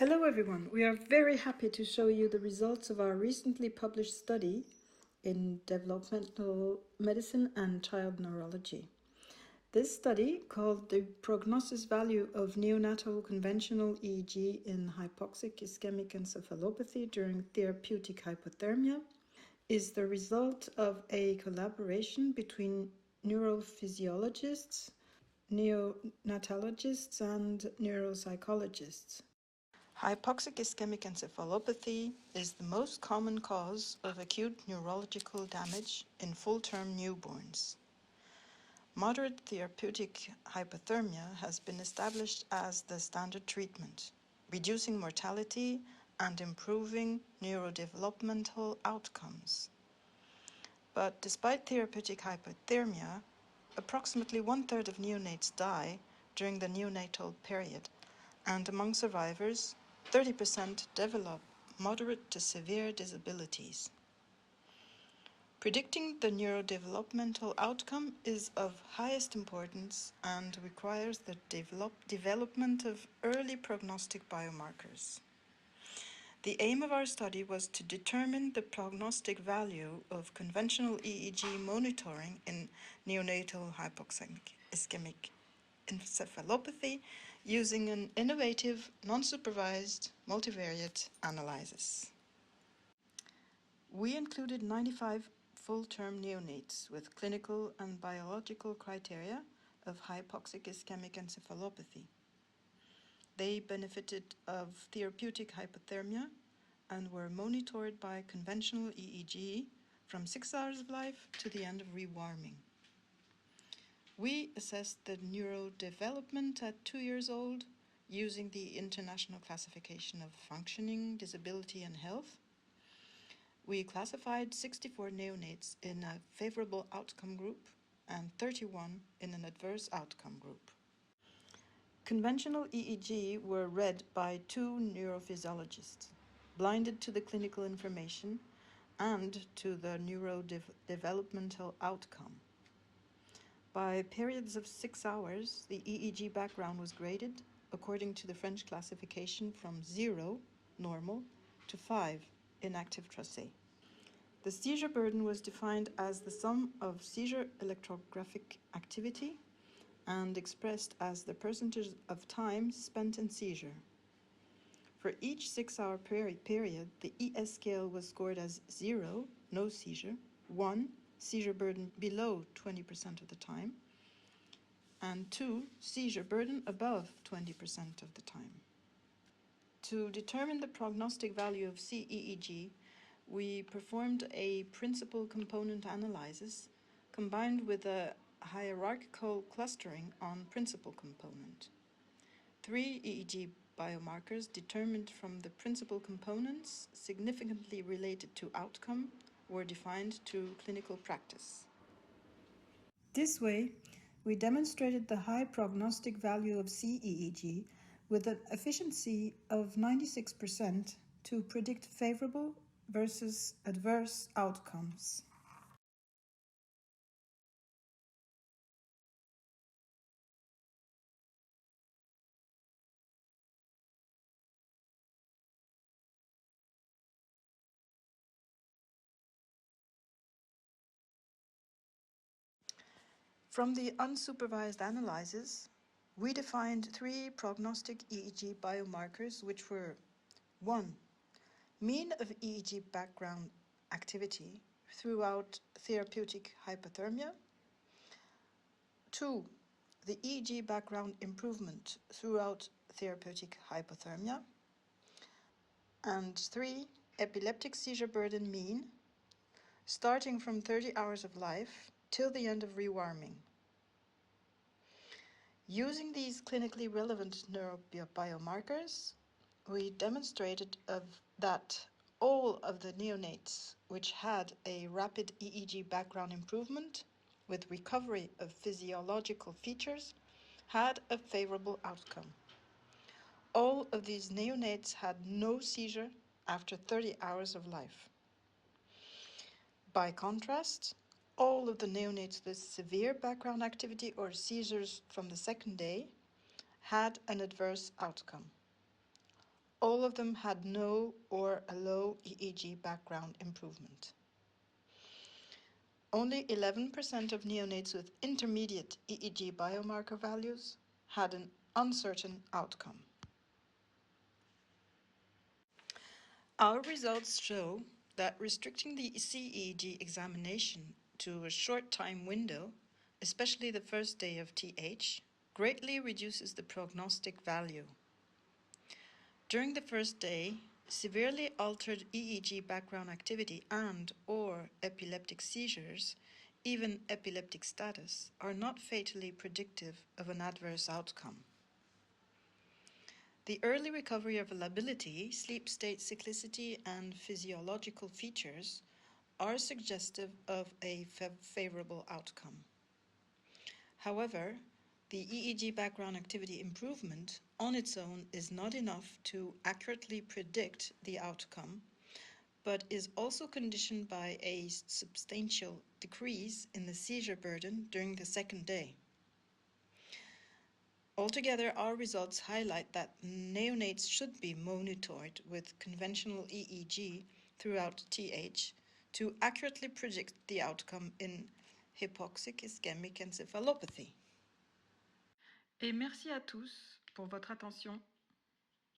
Hello everyone, we are very happy to show you the results of our recently published study in Developmental Medicine and Child Neurology. This study, called the Prognosis Value of Neonatal Conventional EEG in Hypoxic-ischemic Encephalopathy during Therapeutic Hypothermia, is the result of a collaboration between neurophysiologists, neonatologists and neuropsychologists. Hypoxic-ischemic encephalopathy is the most common cause of acute neurological damage in full-term newborns. Moderate therapeutic hypothermia has been established as the standard treatment, reducing mortality and improving neurodevelopmental outcomes. But despite therapeutic hypothermia, approximately one-third of neonates die during the neonatal period, and among survivors, 30% develop moderate to severe disabilities. Predicting the neurodevelopmental outcome is of highest importance and requires the development of early prognostic biomarkers. The aim of our study was to determine the prognostic value of conventional EEG monitoring in neonatal hypoxic-ischemic encephalopathy using an innovative, non-supervised, multivariate analysis. We included 95 full-term neonates with clinical and biological criteria of hypoxic-ischemic encephalopathy. They benefited of therapeutic hypothermia and were monitored by conventional EEG from 6 hours of life to the end of rewarming. We assessed the neurodevelopment at 2 years old using the International Classification of Functioning, Disability and Health. We classified 64 neonates in a favorable outcome group and 31 in an adverse outcome group. Conventional EEG were read by 2 neurophysiologists, blinded to the clinical information and to the neurodevelopmental outcome. By periods of 6 hours, the EEG background was graded according to the French classification from 0, normal, to 5, inactive tracé. The seizure burden was defined as the sum of seizure electrographic activity and expressed as the percentage of time spent in seizure. For each 6-hour period, the ES scale was scored as 0, no seizure, 1, seizure burden below 20% of the time, and 2, seizure burden above 20% of the time. To determine the prognostic value of CEEG, we performed a principal component analysis combined with a hierarchical clustering on principal component. 3 EEG biomarkers determined from the principal components significantly related to outcome were defined to clinical practice. This way, we demonstrated the high prognostic value of CEEG with an efficiency of 96% to predict favorable versus adverse outcomes. From the unsupervised analysis, we defined 3 prognostic EEG biomarkers, which were 1. Mean of EEG background activity throughout therapeutic hypothermia. 2. The EEG background improvement throughout therapeutic hypothermia. And 3. Epileptic seizure burden mean, starting from 30 hours of life till the end of rewarming. Using these clinically relevant neurobiomarkers, we demonstrated that all of the neonates which had a rapid EEG background improvement with recovery of physiological features had a favorable outcome. All of these neonates had no seizure after 30 hours of life. By contrast, all of the neonates with severe background activity or seizures from the second day had an adverse outcome. All of them had no or a low EEG background improvement. Only 11% of neonates with intermediate EEG biomarker values had an uncertain outcome. Our results show that restricting the CEG examination to a short time window, especially the first day of TH, greatly reduces the prognostic value. During the first day, severely altered EEG background activity and/or epileptic seizures, even epileptic status, are not fatally predictive of an adverse outcome. The early recovery of lability, sleep state cyclicity, and physiological features are suggestive of a favorable outcome. However, the EEG background activity improvement on its own is not enough to accurately predict the outcome, but is also conditioned by a substantial decrease in the seizure burden during the second day. Altogether, our results highlight that neonates should be monitored with conventional EEG throughout TH to accurately predict the outcome in hypoxic-ischemic encephalopathy. Et merci à tous pour votre attention.